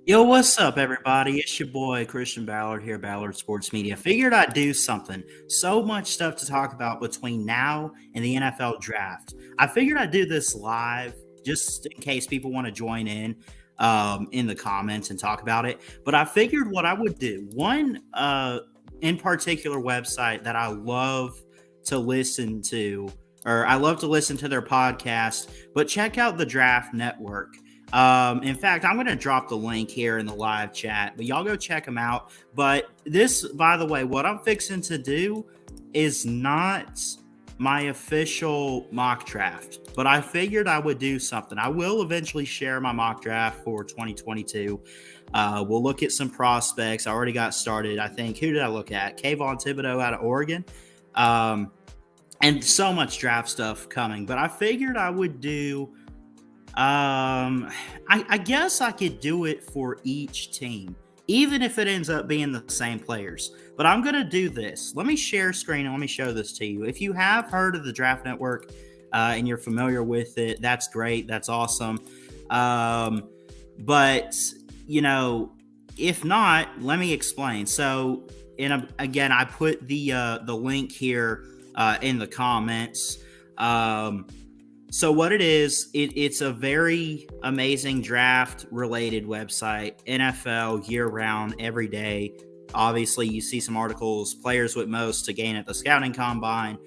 Yo, what's up, everybody? It's your boy Christian Ballard here, Ballard Sports Media. Figured I'd do something. So much stuff to talk about between now and the NFL draft. I figured I'd do this live just in case people want to join in the comments and talk about it. But I figured what I would do one in particular website that I love to listen to, or I love to listen to their podcast, but check out the Draft Network. In fact, I'm going to drop the link here in the live chat, but y'all go check them out. But this, by the way, what I'm fixing to do is not my official mock draft, but I figured I would do something. I will eventually share my mock draft for 2022. We'll look at some prospects. I already got started. I think, who did I look at? Kayvon Thibodeau out of Oregon. And so much draft stuff coming, but I figured I would do I guess I could do it for each team, even if it ends up being the same players. But I'm going to do this. Let me share screen and let me show this to you. If you have heard of the Draft Network and you're familiar with it, that's great. That's awesome. But, you know, if not, let me explain. So, again, I put the link here in the comments. So what it is, it's a very amazing draft-related website, NFL, year-round, every day. Obviously, you see some articles, players with most to gain at the scouting combine.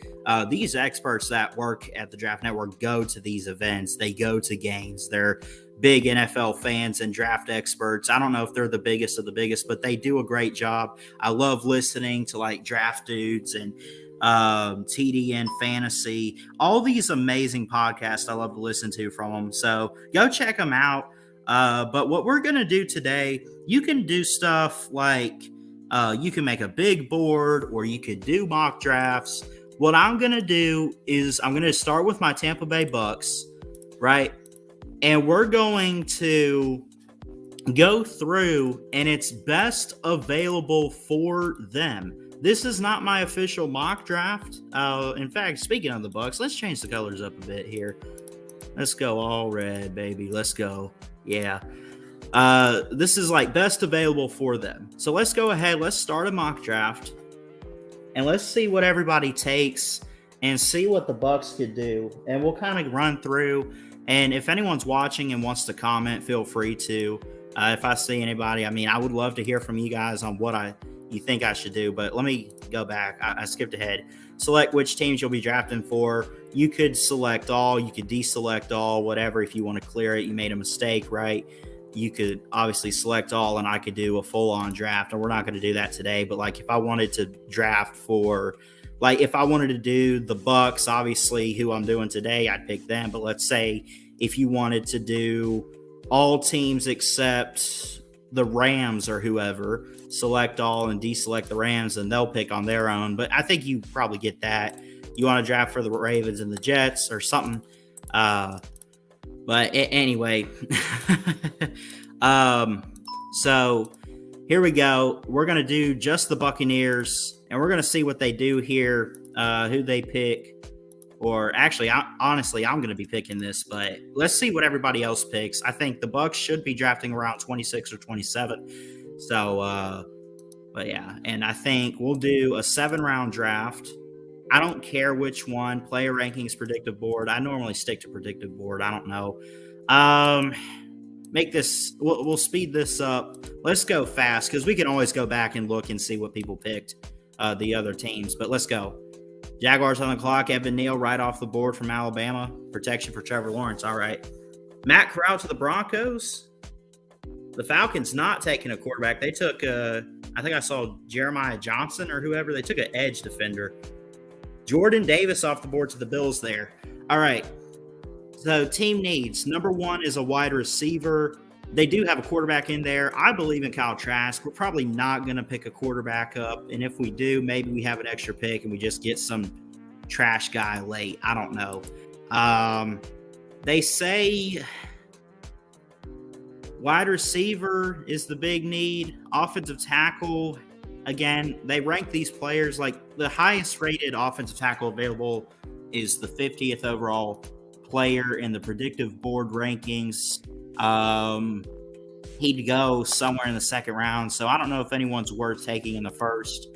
These experts that work at the Draft Network go to these events. They go to games. They're big NFL fans and draft experts. I don't know if they're the biggest of the biggest, but they do a great job. I love listening to like draft dudes and TDN fantasy, all these amazing podcasts I love to listen to from them. So go check them out. But what we're going to do today, you can do stuff like you can make a big board or you could do mock drafts. What I'm going to do is I'm going to start with my Tampa Bay Bucks, right? And we're going to go through and it's best available for them. This is not my official mock draft. In fact, speaking of the Bucks, let's change the colors up a bit here. Let's go all red, baby. Let's go. Yeah. This is like best available for them. So let's go ahead. Let's start a mock draft. And let's see what everybody takes and see what the Bucks could do. And we'll kind of run through. And if anyone's watching and wants to comment, feel free to. If I see anybody, I mean, I would love to hear from you guys on what you think I should do, but let me go back. I skipped ahead. Select which teams you'll be drafting for. You could select all, you could deselect all, whatever. If you want to clear it, you made a mistake, right? You could obviously select all and I could do a full-on draft, and we're not going to do that today, but like if I wanted to draft for, like if I wanted to do the Bucks, obviously who I'm doing today, I'd pick them. But let's say if you wanted to do all teams except the Rams or whoever, select all and deselect the Rams, and they'll pick on their own. But I think you probably get that. You want to draft for the Ravens and the Jets or something. Anyway, so here we go. We're going to do just the Buccaneers, and we're going to see what they do here, who they pick. Or actually, honestly, I'm going to be picking this, but let's see what everybody else picks. I think the Bucks should be drafting around 26 or 27. So, but yeah, and I think we'll do a 7-round draft. I don't care which one. Player rankings, predictive board. I normally stick to predictive board. I don't know. Make this. We'll speed this up. Let's go fast because we can always go back and look and see what people picked, the other teams. But let's go. Jaguars on the clock. Evan Neal right off the board from Alabama. Protection for Trevor Lawrence. All right. Matt Corral to the Broncos. The Falcons not taking a quarterback. They took, I think I saw Jeremiah Johnson or whoever. They took an edge defender. Jordan Davis off the board to the Bills there. All right. So team needs. Number one is a wide receiver. They do have a quarterback in there. I believe in Kyle Trask. We're probably not going to pick a quarterback up. And if we do, maybe we have an extra pick and we just get some trash guy late. I don't know. They say wide receiver is the big need. Offensive tackle, again, they rank these players like the highest rated offensive tackle available is the 50th overall player in the predictive board rankings. he'd go somewhere in the second round. So I don't know if anyone's worth taking in the first.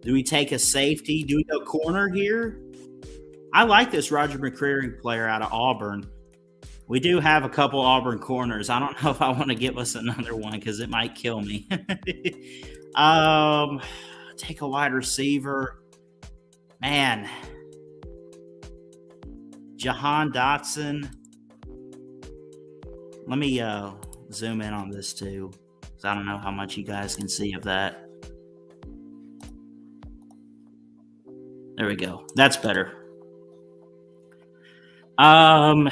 Do we take a safety? Do we go corner here? I like this Roger McCreary player out of Auburn. We do have a couple Auburn corners. I don't know if I want to give us another one because it might kill me. Take a wide receiver. Man. Jahan Dotson. Let me zoom in on this too, because I don't know how much you guys can see of that. There we go. That's better. I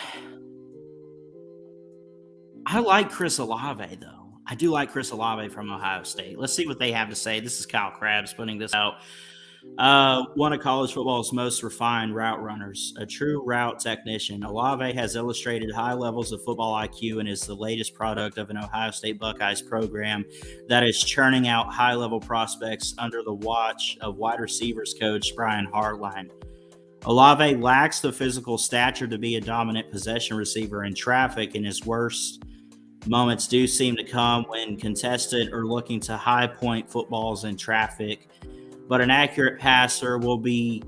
like Chris Olave, though. I do like Chris Olave from Ohio State. Let's see what they have to say. This is Kyle Krabs putting this out. One of college football's most refined route runners, a true route technician. Olave has illustrated high levels of football IQ and is the latest product of an Ohio State Buckeyes program that is churning out high-level prospects under the watch of wide receivers coach Brian Hartline. Olave lacks the physical stature to be a dominant possession receiver in traffic, and his worst moments do seem to come when contested or looking to high point footballs in traffic. But an accurate passer will be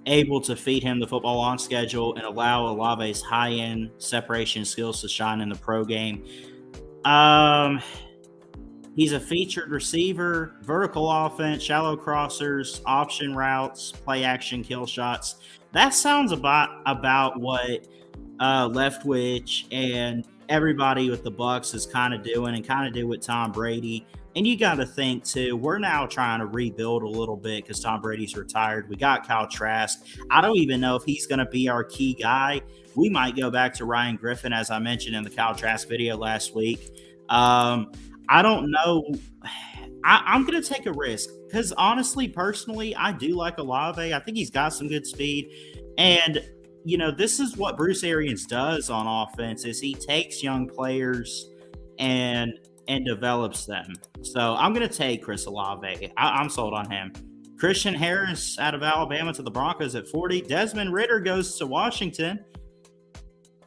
able to feed him the football on schedule and allow Olave's high-end separation skills to shine in the pro game. He's a featured receiver, vertical offense, shallow crossers, option routes, play action, kill shots. That sounds about what Leftwich and everybody with the Bucs is kind of doing and kind of do with Tom Brady. And you got to think, too, we're now trying to rebuild a little bit because Tom Brady's retired. We got Kyle Trask. I don't even know if he's going to be our key guy. We might go back to Ryan Griffin, as I mentioned in the Kyle Trask video last week. I don't know. I'm going to take a risk because, honestly, personally, I do like Olave. I think he's got some good speed. And, you know, this is what Bruce Arians does on offense is he takes young players and develops them. So I'm going to take Chris Olave. I'm sold on him. Christian Harris out of Alabama to the Broncos at 40. Desmond Ridder goes to Washington.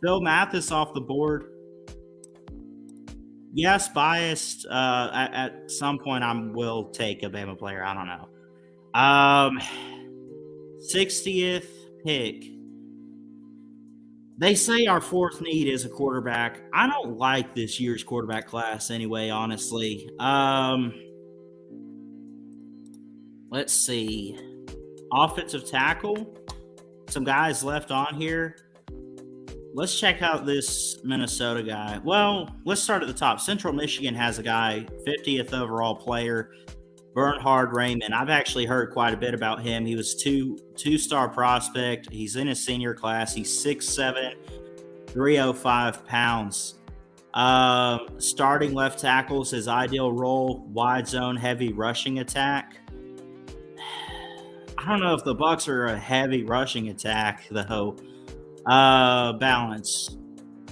Bill Mathis off the board. Yes, biased. At some point, I will take a Bama player. I don't know. 60th pick. They say our fourth need is a quarterback. I don't like this year's quarterback class anyway, honestly. Let's see. Offensive tackle. Some guys left on here. Let's check out this Minnesota guy. Well, let's start at the top. Central Michigan has a guy, 50th overall player, Bernhard Raymond. I've actually heard quite a bit about him. He was two-star prospect. He's in his senior class. He's 6'7", 305 pounds. Starting left tackles, his ideal role, wide zone, heavy rushing attack. I don't know if the Bucs are a heavy rushing attack, though. Balance.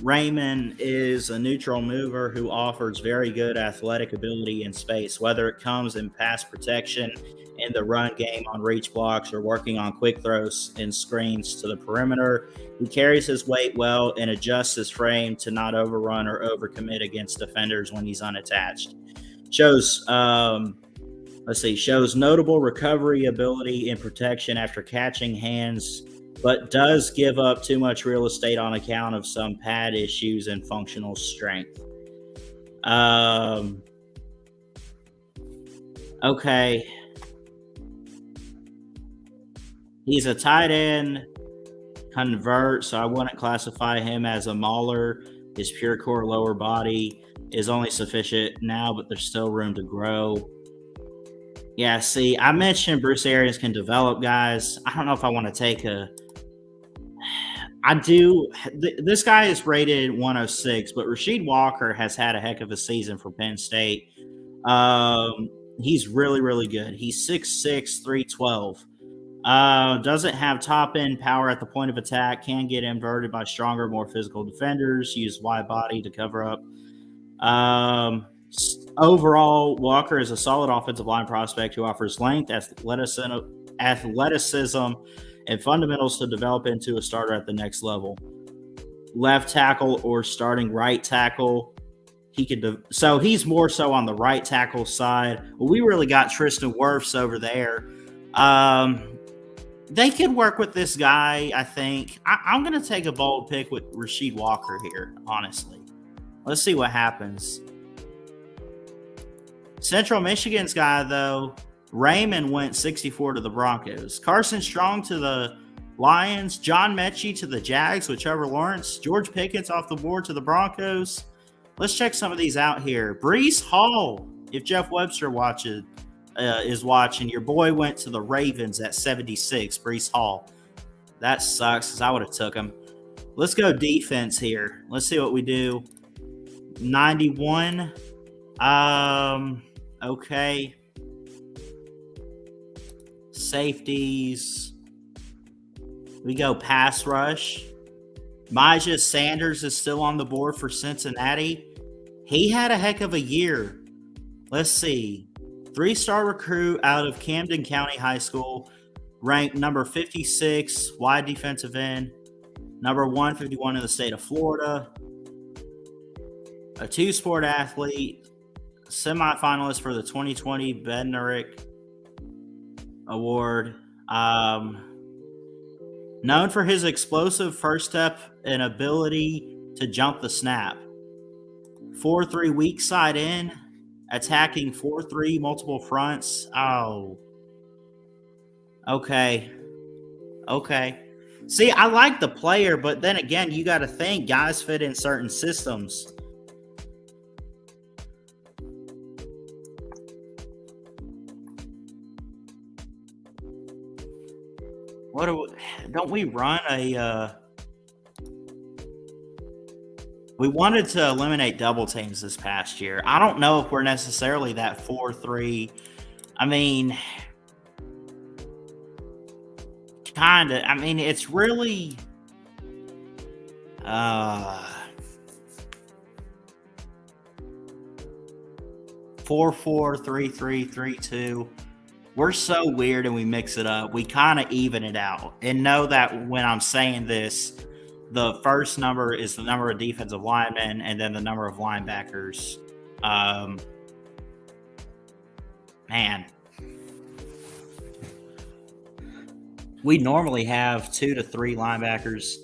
Raymond is a neutral mover who offers very good athletic ability in space, whether it comes in pass protection, in the run game on reach blocks, or working on quick throws and screens to the perimeter. He carries his weight well and adjusts his frame to not overrun or overcommit against defenders when he's unattached. Shows notable recovery ability and protection after catching hands, but does give up too much real estate on account of some pad issues and functional strength. Okay. He's a tight end convert, so I wouldn't classify him as a mauler. His pure core lower body is only sufficient now, but there's still room to grow. Yeah, see, I mentioned Bruce Arians can develop guys. I don't know if I want to take I do. This guy is rated 106, but Rasheed Walker has had a heck of a season for Penn State. He's really, really good. He's 6'6", 312. Doesn't have top-end power at the point of attack. Can get inverted by stronger, more physical defenders. Use wide body to cover up. Overall, Walker is a solid offensive line prospect who offers length, athleticism, and fundamentals to develop into a starter at the next level. Left tackle or starting right tackle. he could. So he's more so on the right tackle side. Well, we really got Tristan Wirfs over there. They could work with this guy, I think. I'm going to take a bold pick with Rasheed Walker here, honestly. Let's see what happens. Central Michigan's guy, though, Raymond went 64 to the Broncos. Carson Strong to the Lions. John Mechie to the Jags with Trevor Lawrence. George Pickens off the board to the Broncos. Let's check some of these out here. Breece Hall, if Jeff Webster is watching, your boy went to the Ravens at 76, Breece Hall. That sucks because I would have took him. Let's go defense here. Let's see what we do. 91. Okay. Safeties. We go pass rush. Myjah Sanders is still on the board for Cincinnati. He had a heck of a year. Let's see. 3-star recruit out of Camden County High School, ranked number 56, wide defensive end, number 151 in the state of Florida. A 2-sport athlete, semifinalist for the 2020 Bednarik Award. Known for his explosive first step and ability to jump the snap. 4-3 weak side in, attacking 4-3 multiple fronts. Oh. Okay. See, I like the player, but then again, you got to think guys fit in certain systems. Don't we run a we wanted to eliminate double teams this past year. I don't know if we're necessarily that 4-3. I mean, kind of. I mean, it's really 4-4-3-3-3-2. We're so weird and we mix it up. We kind of even it out. And know that when I'm saying this, the first number is the number of defensive linemen and then the number of linebackers. Man. We normally have 2 to 3 linebackers.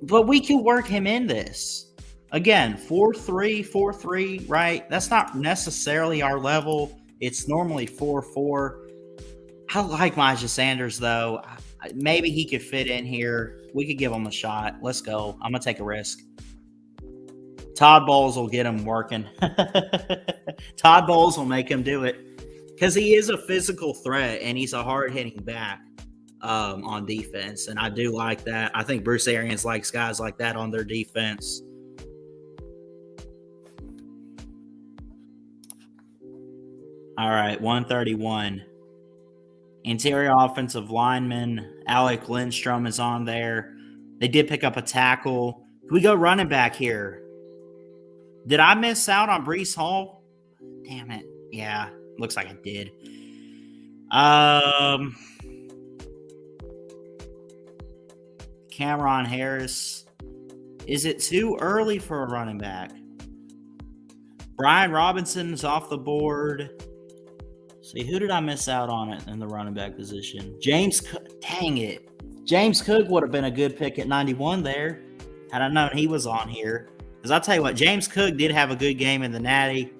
But we can work him in this. Again, 4-3, right? That's not necessarily our level. It's normally 4-4. I like Myjah Sanders, though. Maybe he could fit in here. We could give him a shot. Let's go. I'm going to take a risk. Todd Bowles will get him working. Todd Bowles will make him do it. Because he is a physical threat, and he's a hard-hitting back on defense. And I do like that. I think Bruce Arians likes guys like that on their defense. All right, 131. Interior offensive lineman Alec Lindstrom is on there. They did pick up a tackle. Can we go running back here? Did I miss out on Breece Hall? Damn it. Yeah, looks like I did. Cameron Harris. Is it too early for a running back? Brian Robinson is off the board. See, who did I miss out on it in the running back position? James Cook. Dang it. James Cook would have been a good pick at 91 there had I known he was on here. Because I'll tell you what, James Cook did have a good game in the Natty.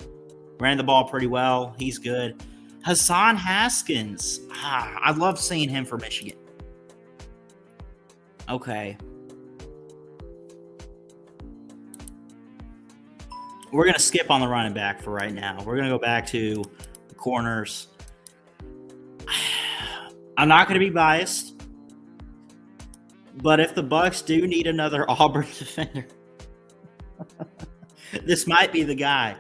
Ran the ball pretty well. He's good. Hassan Haskins. I love seeing him for Michigan. Okay. We're going to skip on the running back for right now. We're going to go back to the corners. I'm not going to be biased, but if the Bucs do need another Auburn defender, this might be the guy.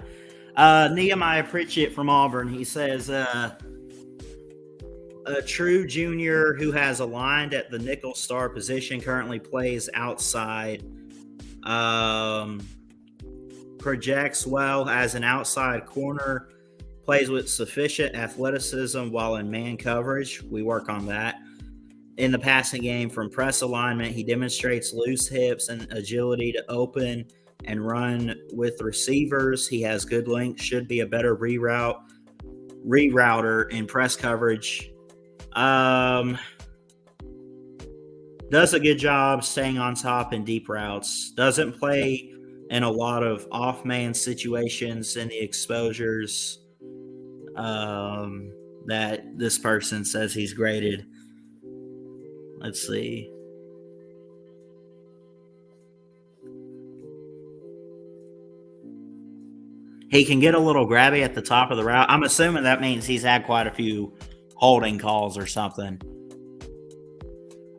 Nehemiah Pritchett from Auburn, he says, a true junior who has aligned at the nickel star position, currently plays outside, projects well as an outside corner, plays with sufficient athleticism while in man coverage. We work on that. In the passing game from press alignment, he demonstrates loose hips and agility to open and run with receivers. He has good length, should be a better rerouter in press coverage. Does a good job staying on top in deep routes. Doesn't play in a lot of off-man situations in the exposures that this person says he's graded. Let's see. He can get a little grabby at the top of the route. I'm assuming that means he's had quite a few holding calls or something.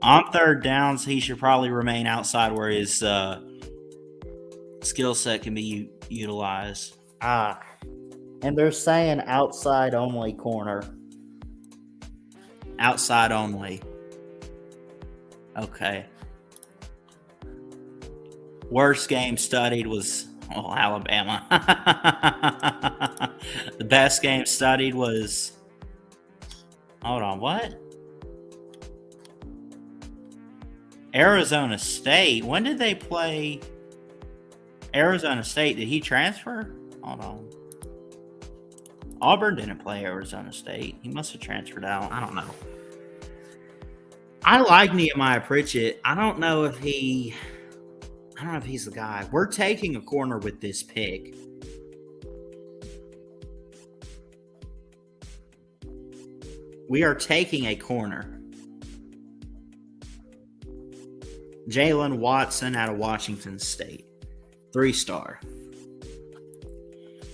On third downs, he should probably remain outside where his skill set can be utilized. And they're saying outside only corner. Outside only. Okay. Worst game studied was Alabama. The best game studied was... Hold on, what? Arizona State. When did they play Arizona State? Did he transfer? Hold on. Auburn didn't play Arizona State. He must have transferred out. I don't know. I like Nehemiah Pritchett. I don't know if he's the guy. We're taking a corner with this pick. We are taking a corner. Jalen Watson out of Washington State. 3-star.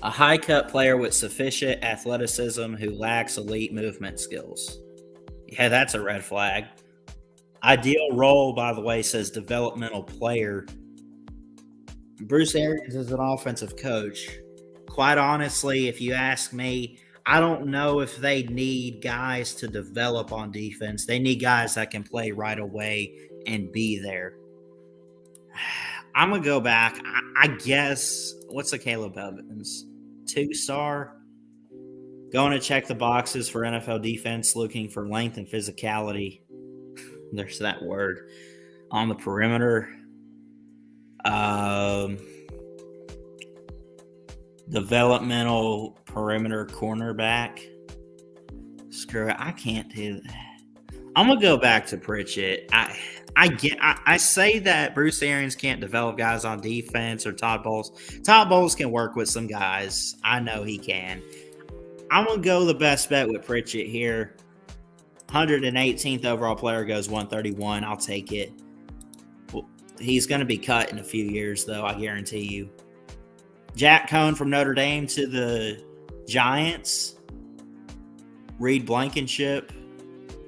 A high-cut player with sufficient athleticism who lacks elite movement skills. Yeah, that's a red flag. Ideal role, by the way, says developmental player. Bruce Arians is an offensive coach. Quite honestly, if you ask me, I don't know if they need guys to develop on defense. They need guys that can play right away and be there. I'm going to go back. I guess, what's a Caleb Evans? 2-star? Going to check the boxes for NFL defense, looking for length and physicality. There's that word. On the perimeter. Developmental perimeter cornerback. Screw it. I can't do that. I'm going to go back to Pritchett. I say that Bruce Arians can't develop guys on defense or Todd Bowles. Todd Bowles can work with some guys. I know he can. I'm going to go the best bet with Pritchett here. 118th overall player goes 131. I'll take it. Well, he's going to be cut in a few years, though, I guarantee you. Jack Cohn from Notre Dame to the Giants. Reed Blankenship,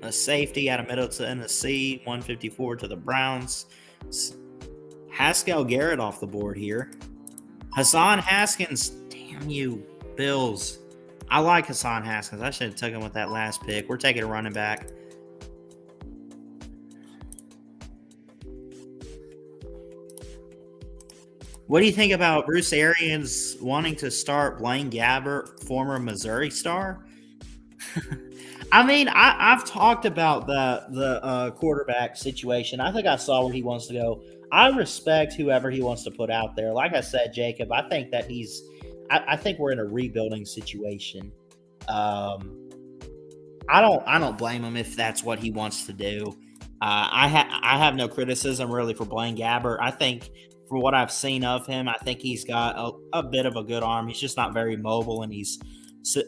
a safety out of Middle Tennessee, 154 to the Browns. Haskell Garrett off the board here. Hassan Haskins, damn you, Bills. I like Hassan Haskins. I should have taken him with that last pick. We're taking a running back. What do you think about Bruce Arians wanting to start Blaine Gabbert, former Missouri star? I mean, I've talked about the quarterback situation. I think I saw where he wants to go. I respect whoever he wants to put out there. Like I said, Jacob, I think that I think we're in a rebuilding situation. I don't blame him if that's what he wants to do. I have no criticism really for Blaine Gabbert. I think from what I've seen of him, I think he's got a bit of a good arm. He's just not very mobile, and he's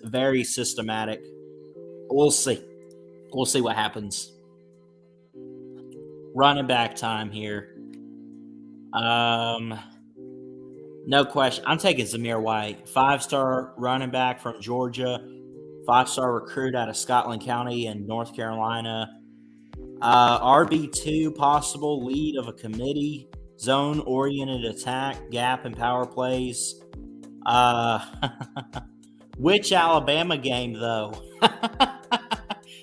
very systematic. We'll see. We'll see what happens. Running back time here. No question. I'm taking Zamir White, 5-star running back from Georgia, 5-star recruit out of Scotland County in North Carolina. RB2, possible lead of a committee, zone-oriented attack, gap and power plays. Which Alabama game, though?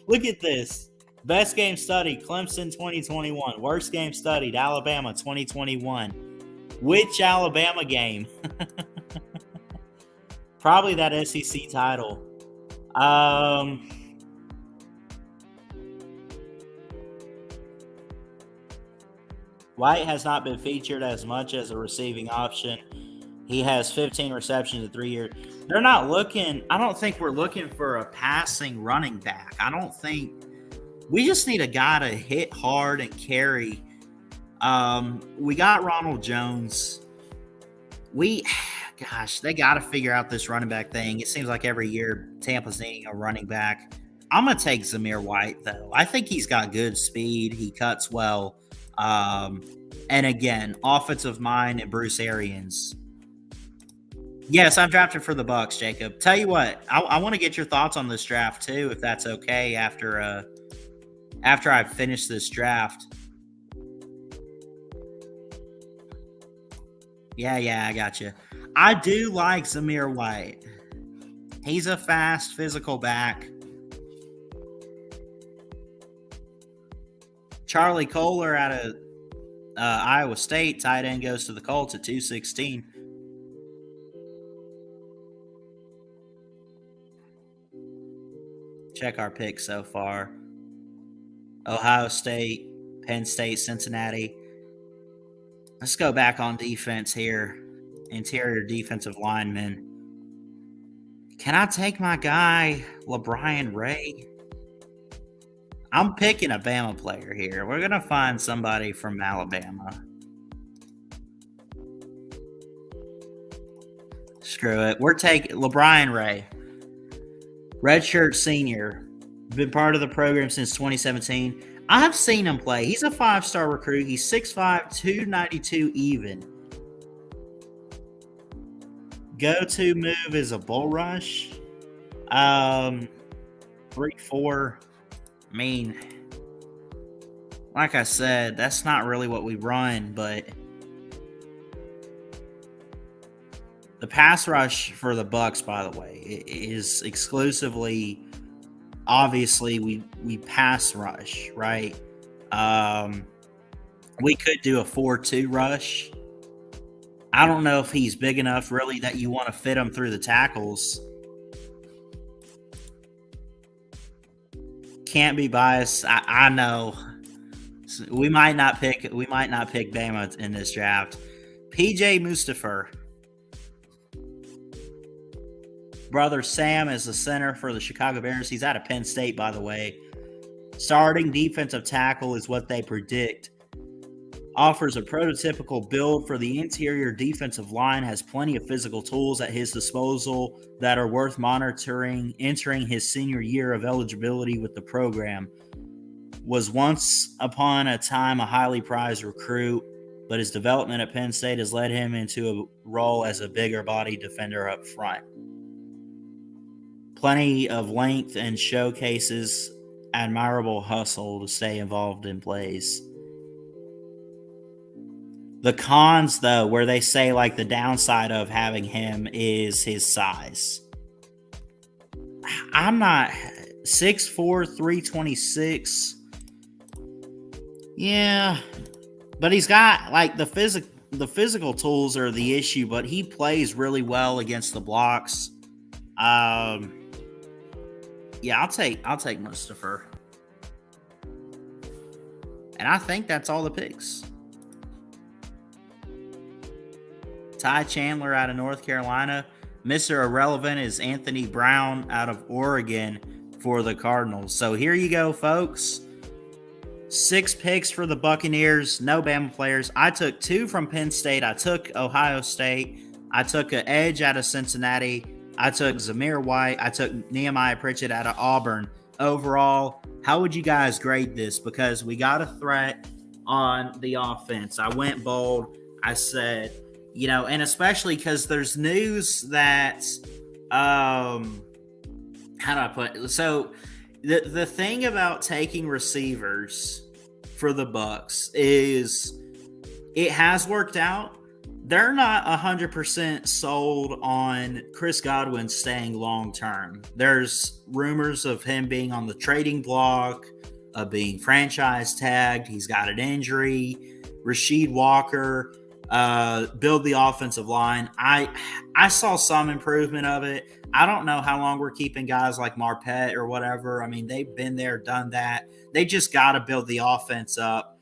Look at this. Best game studied, Clemson 2021. Worst game studied, Alabama 2021. Which Alabama game? Probably that SEC title. White has not been featured as much as a receiving option. He has 15 receptions in 3 years. They're not looking. I don't think we're looking for a passing running back. I don't think. We just need a guy to hit hard and carry. We got Ronald Jones. Gosh, they got to figure out this running back thing. It seems like every year Tampa's needing a running back. I'm going to take Zamir White, though. I think he's got good speed. He cuts well. And again, offensive mind and Bruce Arians. Yes, I'm drafting for the Bucs, Jacob. Tell you what, I want to get your thoughts on this draft too, if that's okay. After I finish this draft. Yeah, I got you. I do like Zamir White. He's a fast, physical back. Charlie Kohler out of Iowa State, tight end, goes to the Colts at 216. Check our picks so far. Ohio State, Penn State, Cincinnati. Let's go back on defense here. Interior defensive lineman. Can I take my guy, LeBron Ray? I'm picking a Bama player here. We're going to find somebody from Alabama. Screw it. We're taking LeBron Ray. Redshirt senior. Been part of the program since 2017. I've seen him play. He's a 5-star recruit. He's 6'5", 292 even. Go-to move is a bull rush. 3-4. I mean, like I said, that's not really what we run, but the pass rush for the Bucs, by the way, is exclusively, obviously, we pass rush, right? We could do a 4-2 rush. I don't know if he's big enough, really, that you want to fit him through the tackles. Can't be biased. I know. We might not pick Bama in this draft. PJ Mustipher. Brother Sam is the center for the Chicago Bears. He's out of Penn State, by the way. Starting defensive tackle is what they predict. Offers a prototypical build for the interior defensive line, has plenty of physical tools at his disposal that are worth monitoring entering his senior year of eligibility with the program. Was once upon a time a highly prized recruit, but his development at Penn State has led him into a role as a bigger body defender up front. Plenty of length and showcases admirable hustle to stay involved in plays. The cons, though, where they say like the downside of having him is his size. I'm not 6'4", 326. Yeah, but he's got like the physical tools are the issue, but he plays really well against the blocks. Yeah, I'll take Mustipher. And I think that's all the picks. Ty Chandler out of North Carolina. Mr. Irrelevant is Anthony Brown out of Oregon for the Cardinals. So here you go, folks. 6 picks for the Buccaneers. No Bama players. I took 2 from Penn State. I took Ohio State. I took an edge out of Cincinnati. I took Zamir White. I took Nehemiah Pritchett out of Auburn. Overall, how would you guys grade this? Because we got a threat on the offense. I went bold. I said, and especially because there's news that, how do I put it? So the thing about taking receivers for the Bucs is it has worked out. They're not 100% sold on Chris Godwin staying long-term. There's rumors of him being on the trading block, of being franchise tagged. He's got an injury. Rasheed Walker, build the offensive line. I saw some improvement of it. I don't know how long we're keeping guys like Marpet or whatever. I mean, they've been there, done that. They just got to build the offense up.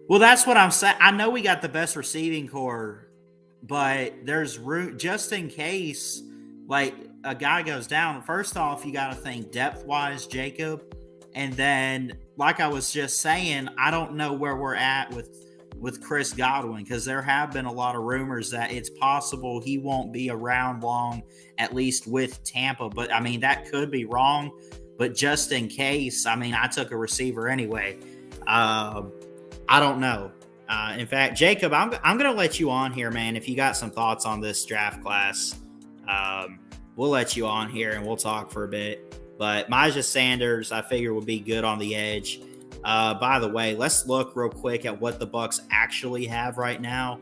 Well, that's what I'm saying. I know we got the best receiving core, but there's room just in case, like a guy goes down. First off, you got to think depth wise, Jacob, and then like I was just saying, I don't know where we're at with Chris Godwin because there have been a lot of rumors that it's possible he won't be around long, at least with Tampa. But I mean, that could be wrong. But just in case, I mean, I took a receiver anyway. I don't know. In fact, Jacob, I'm going to let you on here, man. If you got some thoughts on this draft class, we'll let you on here and we'll talk for a bit. But Myjah Sanders, I figure, would be good on the edge. By the way, let's look real quick at what the Bucs actually have right now.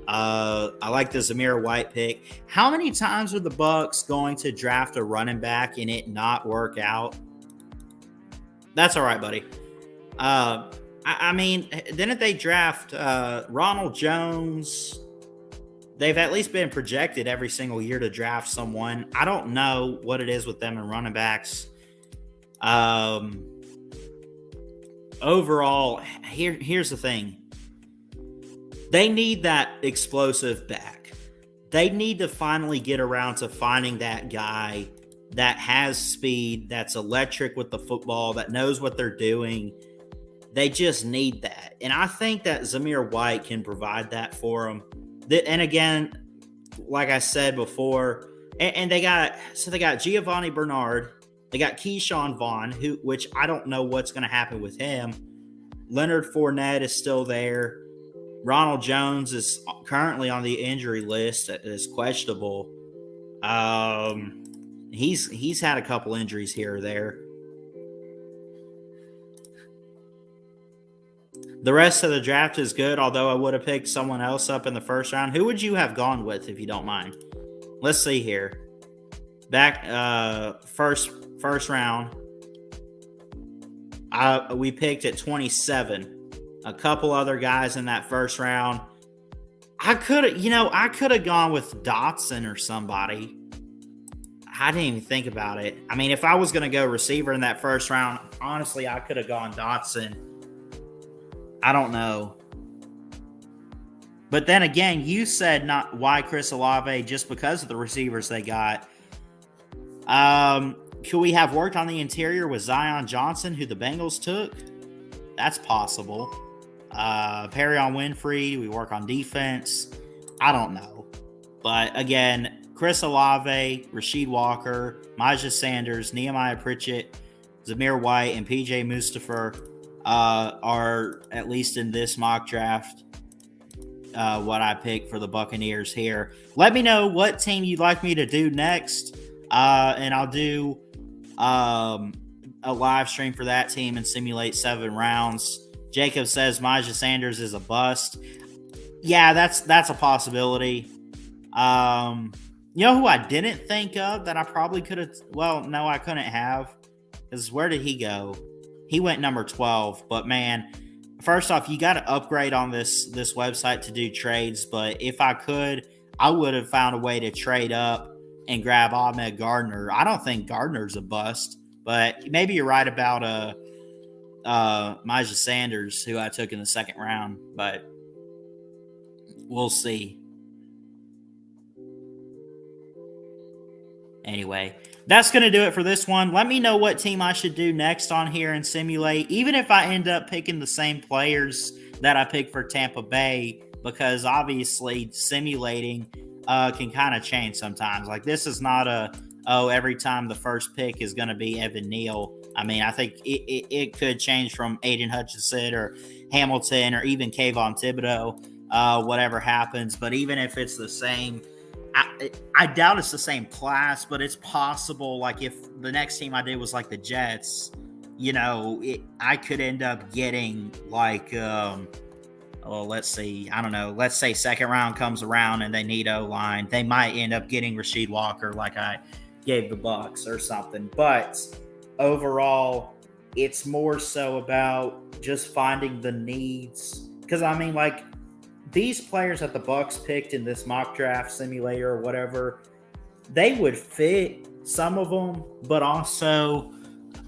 I like the Zamir White pick. How many times are the Bucs going to draft a running back and it not work out? That's all right, buddy. I mean, didn't they draft Ronald Jones? They've at least been projected every single year to draft someone. I don't know what it is with them and running backs. Overall, here's the thing. They need that explosive back. They need to finally get around to finding that guy that has speed, that's electric with the football, that knows what they're doing. They just need that. And I think that Zamir White can provide that for them. And again, like I said before, and they got Giovanni Bernard, they got Keyshawn Vaughn, which I don't know what's going to happen with him. Leonard Fournette is still there. Ronald Jones is currently on the injury list as questionable. He's had a couple injuries here or there. The rest of the draft is good, although I would have picked someone else up in the first round. Who would you have gone with, if you don't mind? Let's see here. Back first round, we picked at 27. A couple other guys in that first round. I could have gone with Dotson or somebody. I didn't even think about it. I mean, if I was going to go receiver in that first round, honestly, I could have gone Dotson. I don't know. But then again, you said not why Chris Olave just because of the receivers they got. Could we have worked on the interior with Zion Johnson, who the Bengals took? That's possible. Perrion Winfrey, we work on defense. I don't know. But again, Chris Olave, Rasheed Walker, Myjah Sanders, Nehemiah Pritchett, Zamir White, and PJ Mustipher are, at least in this mock draft, what I picked for the Buccaneers here. Let me know what team you'd like me to do next, and I'll do a live stream for that team and simulate 7 rounds. Jacob says Myjah Sanders is a bust. Yeah, that's a possibility. You know who I didn't think of that I probably could have? Well, no, I couldn't have. Because where did he go? He went number 12. But man, first off, you got to upgrade on this website to do trades. But if I could, I would have found a way to trade up and grab Ahmed Gardner. I don't think Gardner's a bust, but maybe you're right about Myjah Sanders, who I took in the second round. But we'll see. Anyway, that's going to do it for this one. Let me know what team I should do next on here and simulate, even if I end up picking the same players that I picked for Tampa Bay, because obviously simulating can kind of change sometimes. Like, this is not every time the first pick is going to be Evan Neal. I mean, I think it could change from Aiden Hutchinson or Hamilton or even Kayvon Thibodeau, whatever happens. But even if it's the same, I doubt it's the same class, but it's possible. Like, if the next team I did was like the Jets, I could end up getting like, let's see, I don't know. Let's say second round comes around and they need O-line. They might end up getting Rasheed Walker like I gave the Bucs or something. But overall, it's more so about just finding the needs. Because, I mean, like, these players that the Bucs picked in this mock draft simulator or whatever, they would fit, some of them, but also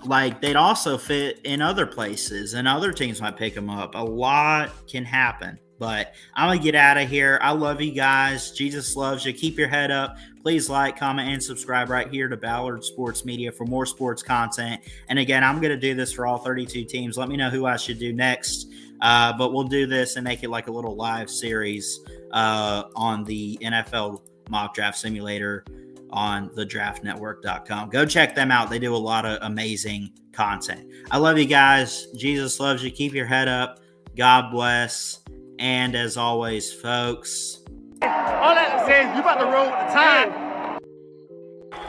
like they'd also fit in other places, and other teams might pick them up. A lot can happen. But I'm going to get out of here. I love you guys. Jesus loves you. Keep your head up. Please like, comment, and subscribe right here to Ballard Sports Media for more sports content. And again, I'm going to do this for all 32 teams. Let me know who I should do next. But we'll do this and make it like a little live series on the NFL Mock Draft Simulator on thedraftnetwork.com. Go check them out. They do a lot of amazing content. I love you guys. Jesus loves you. Keep your head up. God bless. And as always, folks, all that says you about to roll with the time.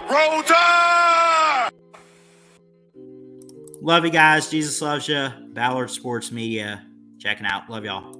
Roll time! Love you guys. Jesus loves you. Ballard Sports Media. Checking out. Love y'all.